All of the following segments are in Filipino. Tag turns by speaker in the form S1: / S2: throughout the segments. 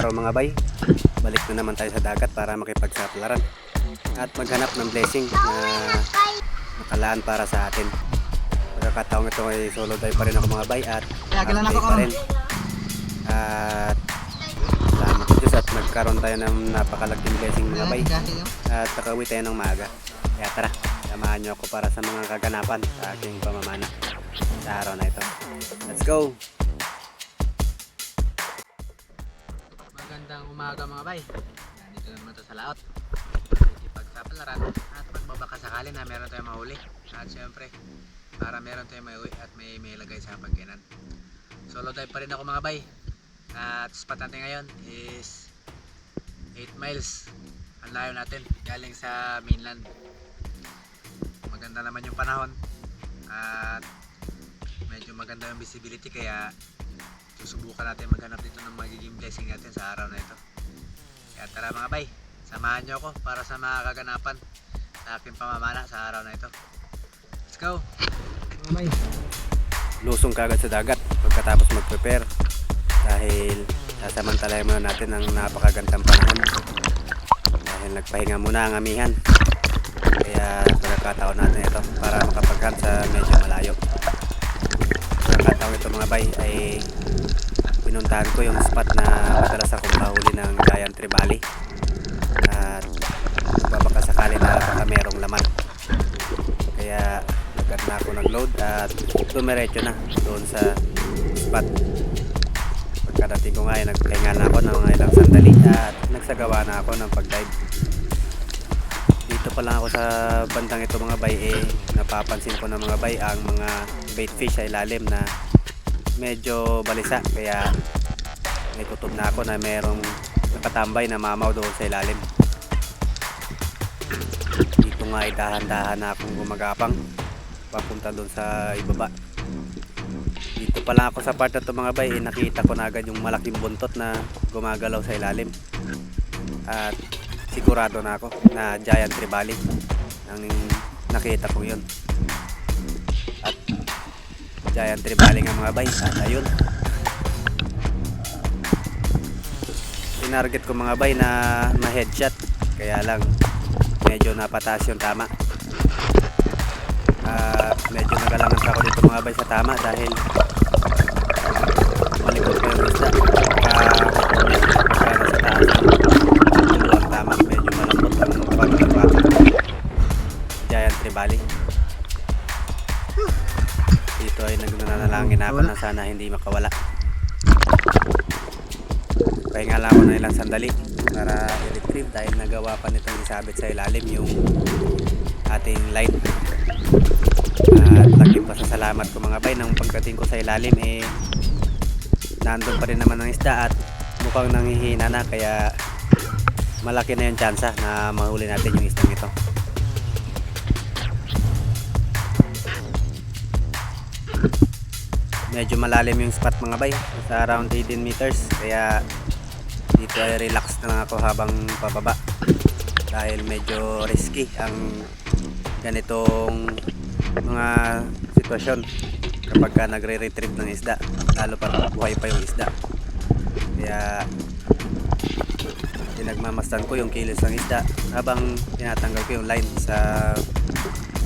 S1: araw mga bay, balik na naman tayo sa dagat para makipagsaplaran at maghanap ng blessing na nakalaan para sa atin. Pagkakataong ito ay solo dive pa rin ako mga bay at update pa rin. At salamat Diyos at nagkaroon tayo ng napakalaking blessing mga bay at nakauwi tayo ng maaga. Kaya tara, samahan nyo ako para sa mga kaganapan sa aking pamamana sa araw na ito. Let's go! Magandang umaga mga bay. Nandito naman ito sa laot. Ipagsapalaran at pagbabaka sakali na meron tayong mahuli. At syempre, para meron tayong mauwi at may lagay sa pagkinan. Solo dive pa rin ako mga bay. At spot natin ngayon is 8 miles. Ang layo natin galing sa mainland. Maganda naman yung panahon at medyo maganda yung visibility, kaya susubukan natin maghanap dito ng magiging blessing natin sa araw na ito. Kaya tara mga bay, samahan nyo ako para sa mga kaganapan sa aking pamamana sa araw na ito. Let's go! Mga bay, lusong kagad sa dagat pagkatapos mag-prepare dahil sasamantalayan muna natin ang napakagandang panahon dahil nagpahinga muna ang amihan. Kaya pagkakataon natin ito para makapaghunt sa medyo malayo. Pagkakataon ito mga bay ay pinuntahan ko yung spot na madalas akong mahuli ng giant trevally at babaka sakali na baka merong laman. Kaya agad na ako nag-load at dumiretso na doon sa spot. Pagkadating ko nga ay nagpahinga na ako ng mga ilang sandali at nagsagawa na ako ng pag-dive. Dito pa lang ako sa bandang ito mga bay, napapansin ko na mga bay ang mga bait fish sa ilalim na medyo balisa, kaya may tutob na ako na merong nakatambay na mamaw doon sa ilalim. Dito nga ay dahan-dahan na akong gumagapang papunta doon sa ibaba. Dito pa lang ako sa part na ito mga bay, nakita ko na agad yung malaking buntot na gumagalaw sa ilalim at sigurado na ako na giant trevally ang nakita ko yun. At giant trevally nga mga bay, at ayun, tinarget ko mga bay na ma-headshot, kaya lang medyo napataas yung tama. Medyo nagalangan pa ako dito mga bay sa tama dahil malikot ko yung isda kaya nasa taas ang tama, medyo malambot ang pagkakataon. Giant trevally. Dito ay nagnanalangin ako na sana hindi makawala. Pahinga lang ako na ilang sandali para i-retrieve dahil nagawa pa nitong isabit sa ilalim yung ating line. At laking pasasalamat ko mga bay, nang pagdating ko sa ilalim nandun pa rin naman ang isda at mukhang nanghihina na, kaya malaki na yung tsansa na mahuli natin yung isdang ito. Medyo malalim yung spot mga bay, sa around 18 meters, kaya dito ay relax na lang ako habang pababa dahil medyo risky ang ganitong mga sitwasyon kapag ka nagre-retrieve ng isda, lalo pa buhay pa yung isda. Kaya pinagmamasdan ko yung kilos ng isda habang tinatanggal ko yung line sa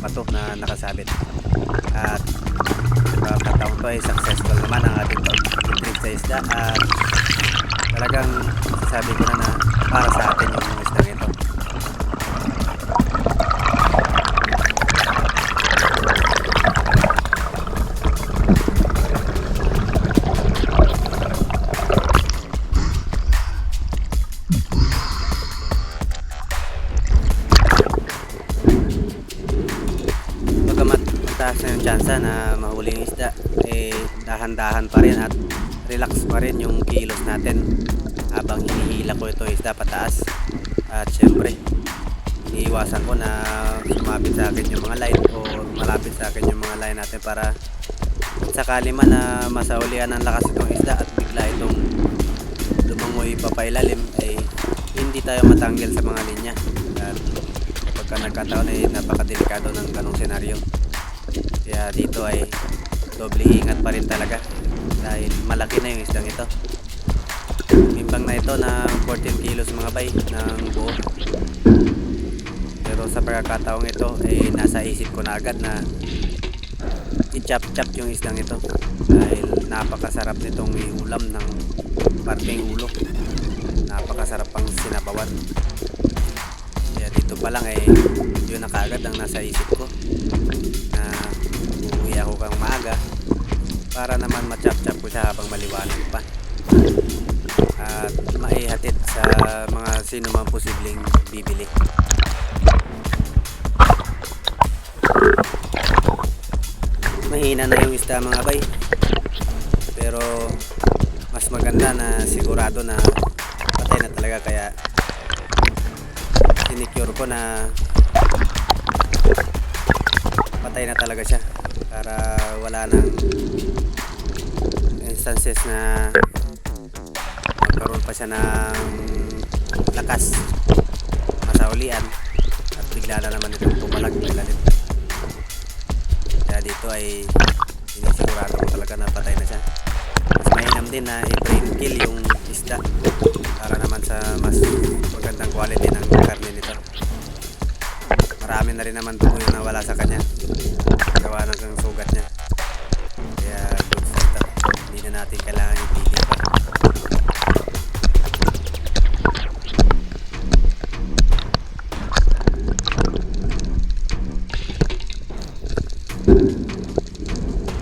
S1: pato na nakasabit. At pagkakataon to ay successful naman ang ating pag-retrieve sa isda at talagang sasabi ko na para sa atin yung isdang ito. Mataas na yung tsansa na mahuli yung isda, dahan-dahan pa rin at relax pa rin yung kilos natin habang hinihila ko ito isda pataas. At syempre iiwasan ko na sumabit sa akin yung mga line o malapit sa akin yung mga line natin para sakali man na masaulian ng lakas itong isda at bigla itong lumangoy papailalim ay hindi tayo matanggil sa mga linya. At pagka nagkataon ay napakadelikado ng ganong senaryo. Kaya dito ay doble ingat pa rin talaga dahil malaki na yung isdang ito.
S2: timbang na ito ng 14 kilos mga bay ng buo. Pero sa pagkakataong ito nasa isip ko na agad na i-chop-chop yung isdang ito dahil napakasarap nitong iulam ng parteng ulo. Napakasarap pang sinabawan. Kaya dito pa lang yun na kaagad ang nasa isip ko na uuwi ako kang maaga para naman ma-chop-chop ko siya habang maliwanag pa at maihatid sa mga sino man posibleng bibili. Mahina na yung isda mga bay, pero mas maganda na sigurado na patay na talaga, kaya sinicure ko na patay na talaga siya para wala nang instances na magkaroon pa siya ng lakas masaulian at bigla na naman itong pumalag ilalim. Kaya dito sinisigurado ko talaga na patay na siya. Mas mainam din na i-frame kill yung isda para naman sa mas magandang quality ng karne nito. Marami na rin naman po yung nawala sa kanya gawa ng sugat niya, kaya good sa ito, hindi na natin kailangan i-tigil pa.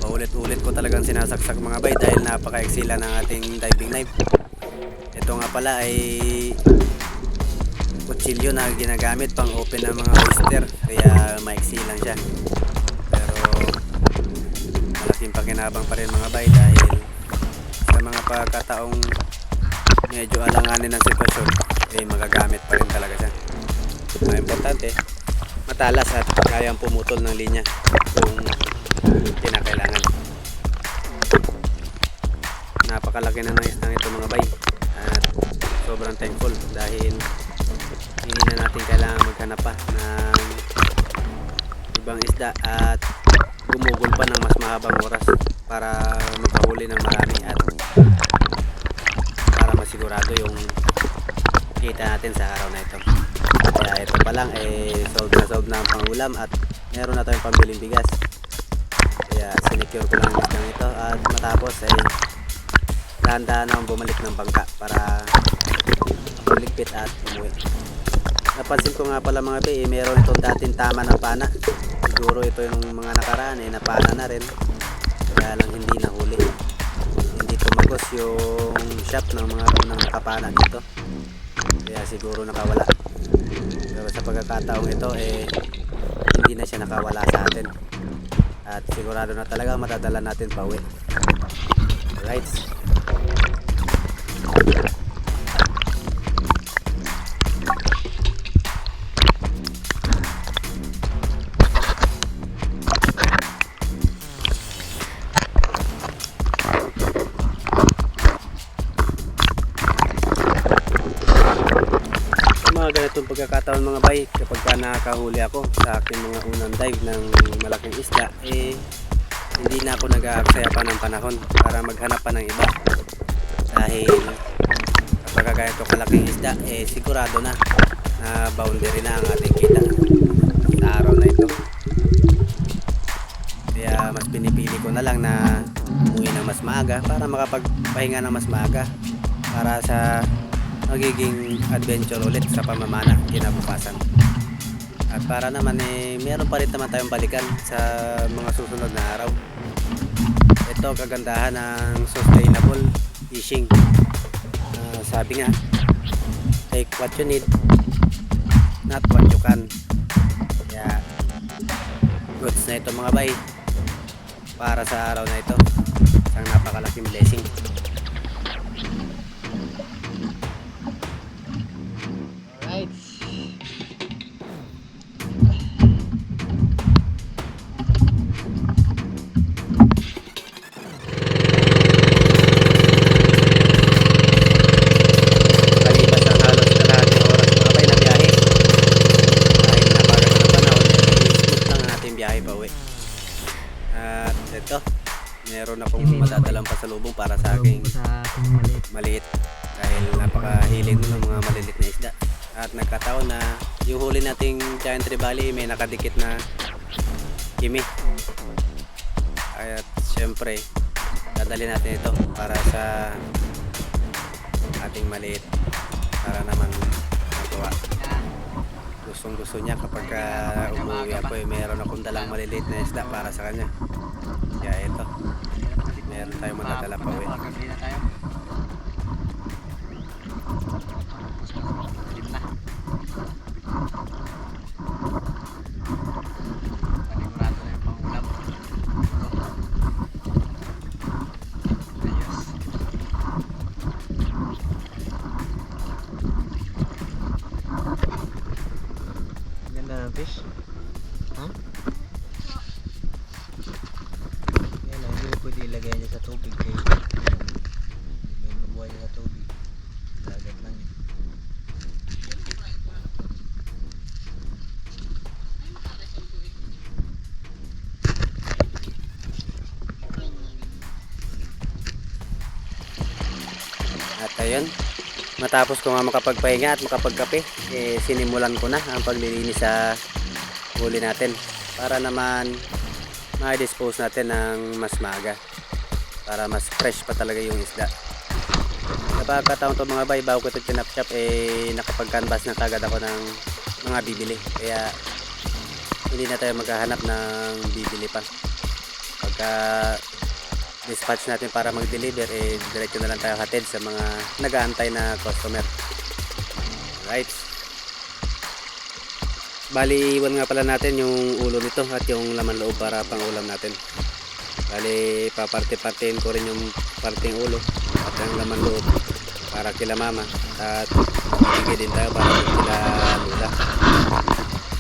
S2: Paulit-ulit ko talagang sinasaksak mga bay dahil napaka-eksila ng ating diving knife. Ito nga pala ay kutsilyo na ginagamit pang open ng mga oyster, kaya maiksi lang siya. Pero malaking pakinabang pa rin mga bay dahil sa mga pagkataong medyo alanganin ng sitwasyon magagamit pa rin talaga siya. Ang importante, matalas at kayang pumutol ng linya kung kinakailangan. Napakalaki na ng isdang ito mga bay at sobrang thankful dahil hindi na natin kailangan maghanap pa ng ibang isda at gumugol pa ng mas mahabang oras para makahuli ng marami at para masigurado yung kita natin sa araw na ito. Kaya ito pa lang solve na ang pangulam at meron na tayong pambiling bigas. Kaya sinicure ko lang yung isdang ito at matapos dahan-dahan akong bumalik ng bangka para maligpit at umuwi. Napansin ko nga pala mga bay, meron itong dating tama ng pana. Siguro ito yung mga nakaraan napana na rin, kaya lang hindi nahuli, hindi tumagos yung shop ng mga unang nakapana dito, kaya siguro nakawala. Pero sa pagkakataong ito hindi na siya nakawala sa atin at sigurado na talaga matadala natin pa uwi. Alright, mga ganitong pagkakataon mga bay, kapag nakahuli ako sa aking mga unang dive ng malaking isda, hindi na ako nag-aaksaya pa ng panahon para maghanap pa ng iba dahil kapag ganito kalaking isda sigurado na boundary na ang ating kita sa araw na ito. Kaya mas pinipili ko na lang na umuwi ng mas maaga para makapagpahinga ng mas maaga para sa magiging adventure ulit sa pamamana kinabukasan. At para naman meron pa rin naman tayong balikan sa mga susunod na araw. Ito kagandahan ng sustainable fishing. Sabi nga, take what you need, not what you can. Kaya goods na ito mga bay para sa araw na ito. Isang napakalaking blessing. Alright, kalipas ang halos kalahating oras mga bay na biyahe dahil napaganda ng panahon smooth lang ang ating biyahe pa uwi. At ito, meron akong madadalang pasalubong para sa aking maliit dahil napakahilig nun ng mga malilit na isda. At nagkataon na yung huli nating giant trevally may nakadikit na kimi. At syempre dadali natin ito para sa ating maliit para naman magawa. Gustong gusto niya kapag umuwi ako meron akong dalang maliliit na isda para sa kanya. Kaya ito, meron tayong madadala pa uwi.
S1: Gabi na tayo. Dilim na. Panigurado na yung pangulam. Ayos. Ganda ng fish. Huh? Yan lang, hindi mo pwede ilagay niya sa tubig kaya may mabuhay niya sa tubig. Lagat lang yun.
S2: At ayun, matapos ko nga makapagpahinga at makapagkape, sinimulan ko na ang paglilinis sa huli natin para naman ma-dispose natin ng mas maaga para mas fresh pa talaga yung isda. Napagkataon to mga bay, bago ko ito tinapchap nakapag-canvas na kagad ako ng mga bibili, kaya hindi na tayo maghahanap ng bibili pa. Pagka dispatch natin para mag-deliver, diretso na lang tayo hatid sa mga nag-aantay na customer. Right. Bali, iwan nga pala natin yung ulo nito at yung laman loob para pang ulam natin. Bali, paparte-partein ko rin yung parting ulo at yung laman loob para kila mama at bigay din tayo para kila lula.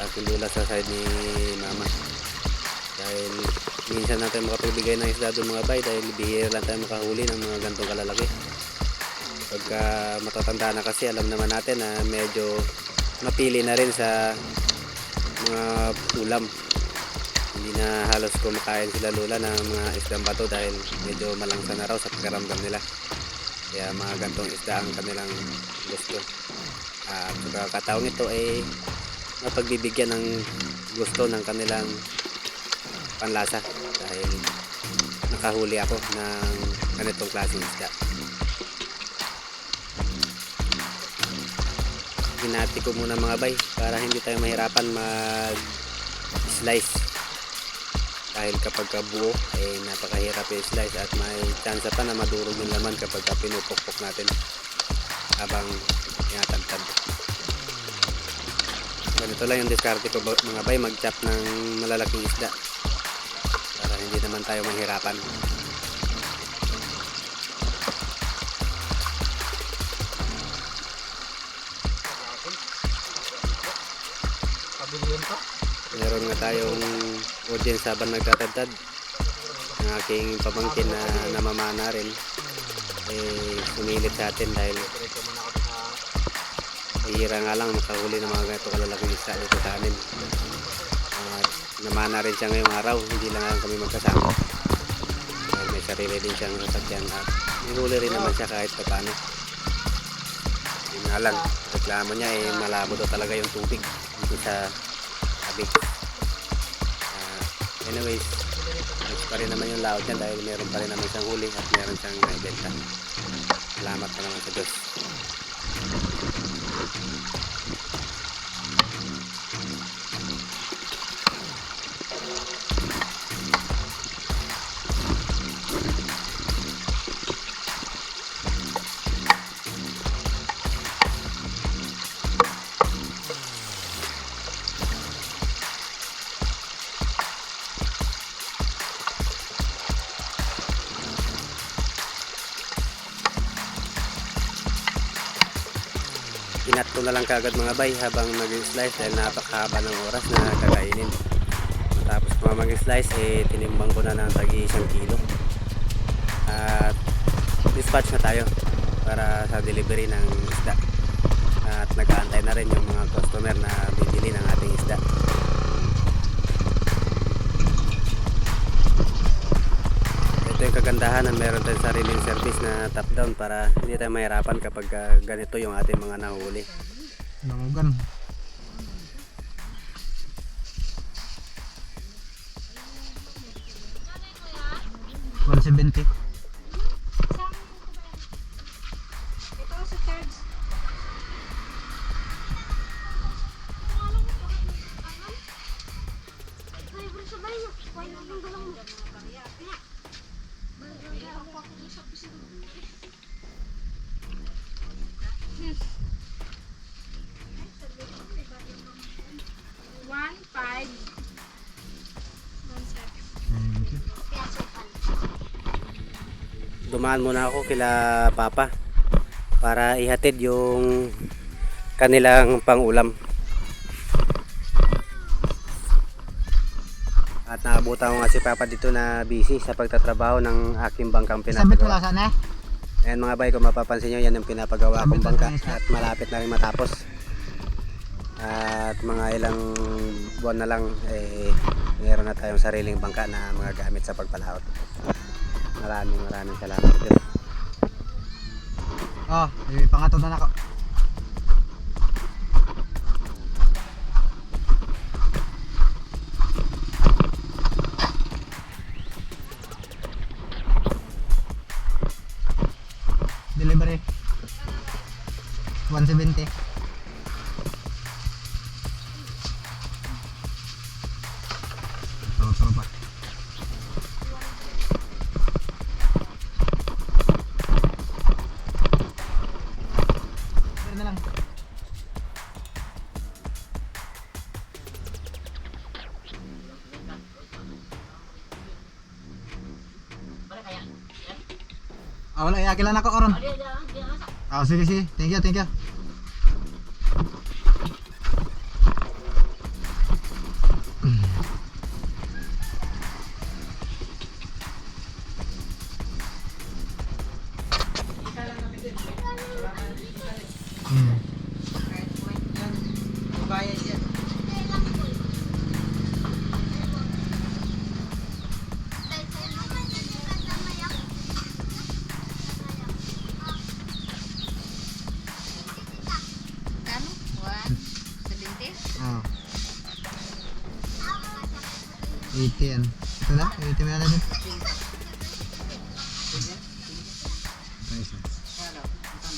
S2: At yung lula sa side ni mama. Dahil minsan natin makapagbigay ng isda doon mga bay dahil bihira lang tayo makahuli ng mga gantong kalalaki. Pagka matatanda na kasi alam naman natin na medyo mapili na rin sa mga ulam. Hindi na halos kumakain sila lula ng mga isdang bato dahil medyo malangsa na raw sa pagkaramdam nila. Kaya mga gantong isda ang kanilang gusto. At pagkakataong ito ay mapagbibigyan ng gusto ng kanilang panlasa dahil nakahuli ako ng ganitong klaseng isda. Hinati ko muna mga bay para hindi tayo mahirapan mag slice dahil kapag buo napakahirap i-slice at may chance pa na madurog yung laman kapag pinupukpok natin habang tinatagtag. Ganito lang yung diskarte ko mga bay, mag-chop ng malalaking isda para hindi naman tayo mahirapan.
S1: Pabilihan pa?
S2: Meron nga tayong audience habang nagtatagtad. Ang aking pamangkin na namamana rin sumilit sa atin dahil hihira nga lang makahuli ng mga ganito kalalaking isda dito sa amin. At namana rin siya ngayong araw, hindi lang kami magkasama dahil may sarili din siyang sasakyan at nihuli rin naman siya kahit pa paano. Yun nga lang, reklamo niya malabo daw talaga yung tubig dito sa abig. Anyways, next pa rin naman yung laot niya dahil meron pa rin naman siyang huli at meron siyang naibenta. Salamat pa naman sa Diyos. Kinat ko na lang kagad mga bay habang nag-slice dahil napakahaba ng oras na kakainin. Tapos pa mag-slice tinimbang ko na ng tagi 1 kilo. At dispatch na tayo para sa delivery ng isda. At nag-aantay na rin yung mga customer na bibili ng ating isda. Ito ito yung kagandahan na meron tayong sariling service na top down para hindi tayo mahirapan kapag ganito yung ating mga nahuli.
S1: Nangugan. $170.
S3: Ito sa charge. One, five.
S1: Thank you.
S2: Dumaan muna ako kila Papa para ihatid yung kanilang pangulam. At naabutan ko nga si Papa dito na busy sa pagtatrabaho ng aking bangkang
S1: Sabit mo
S2: pinapagawa.
S1: lang sana eh.
S2: Ayan mga bay, kung mapapansin nyo, yan yung pinapagawa kong bangka at malapit na rin matapos. At mga ilang buwan na lang, meron na tayong sariling bangka na mga gamit sa pagpalaot. Maraming salamat din.
S1: Oh, pangatod na ako. Delivery 170. Ito pa. Meron na lang. Wala, iakilan ako oron. Sige, sige. Thank you, thank you.
S3: Kano? 170?
S1: Oh. 80 yan. Ito na? 80 mo na din. Ito isa.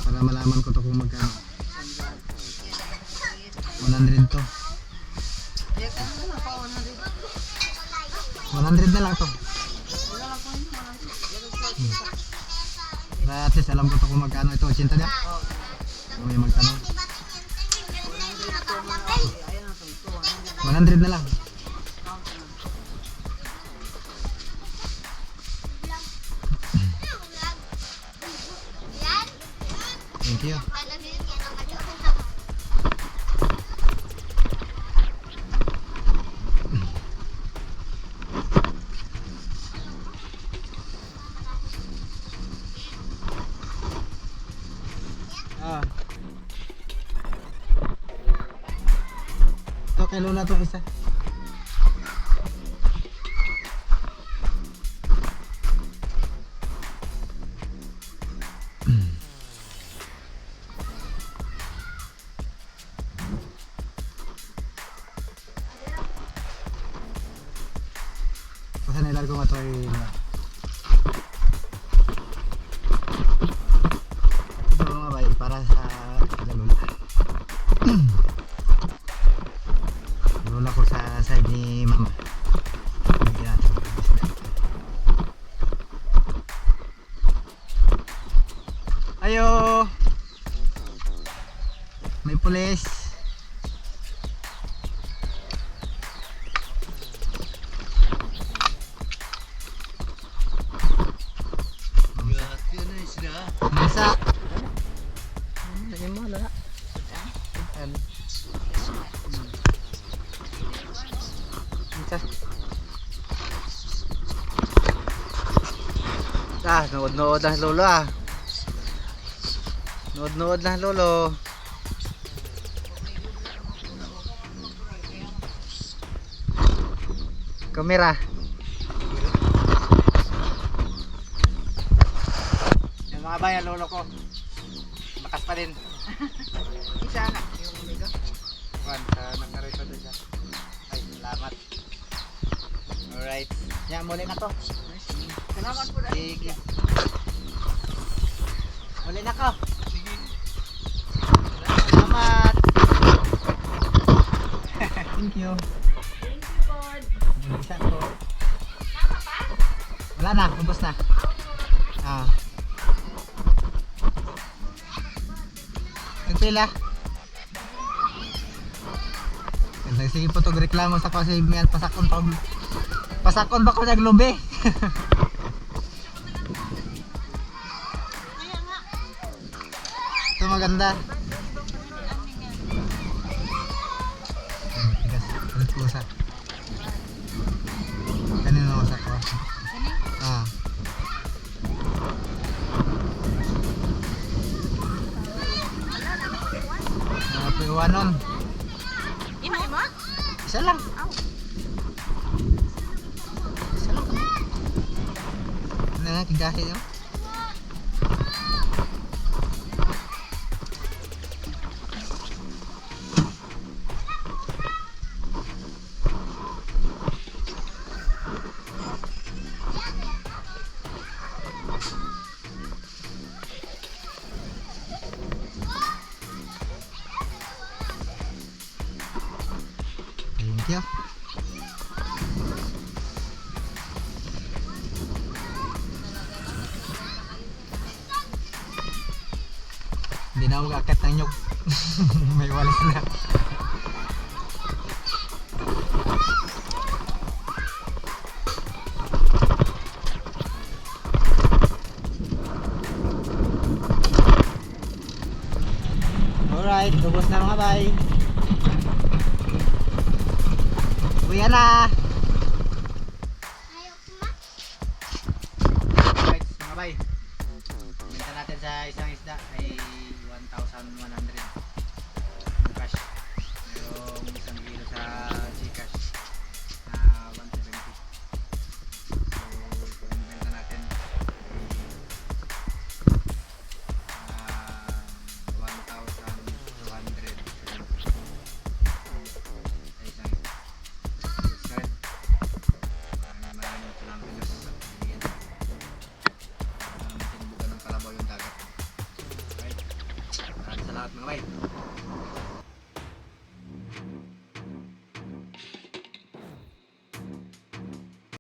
S1: Para malaman ko to kung magkano. 100 to. 100 na lang to. At least alam ko to kung magkano ito. 80 na? Kung may magtanong. 100 na lang. Thank you. Ito kay Lola to isa. Kasi nilalagay ko nga ito ay ito mga bay para sa Lola. Lola ko sa side ni Mama. Yan. Ayo. May pulis. Masa. Lagi mo lala. Nood-nood lang lolo ah. Nood-nood lang lolo. Kamera. Mga bay, ang lolo ko. Lakas pa din.
S3: Isa na. Yung umigo.
S1: Juan, nakareto din siya. Ay, salamat. Alright. Yan, muli na to.
S3: Salamat po na.
S1: Sige. Muli na ko. Sige. Salamat. Thank you.
S3: Thank you, God.
S1: Isa ko.
S3: Tama pa?
S1: Wala na, ubos na. Ah. Yung pila. Sige po itong reklamo sa kasi may pasakon pa. Pasakon ba ko naglumbi? Ito maganda. Tigas, ulit pusa. Kanino usak ko?
S3: Kani?
S1: Ah. Piwanon.
S3: Ima, ima?
S1: Isa lang.
S3: Aw.
S1: Isa lang. Ano nga, kigahi nyo? Thank you. Hindi na ako kakit ng nyug. May walis na. Alright, tubos na mga bay. Uwi na! Alright, mga bay. Benta natin sa isang isda ay 1,100 yung cash. Merong isang kilo sa Gcash.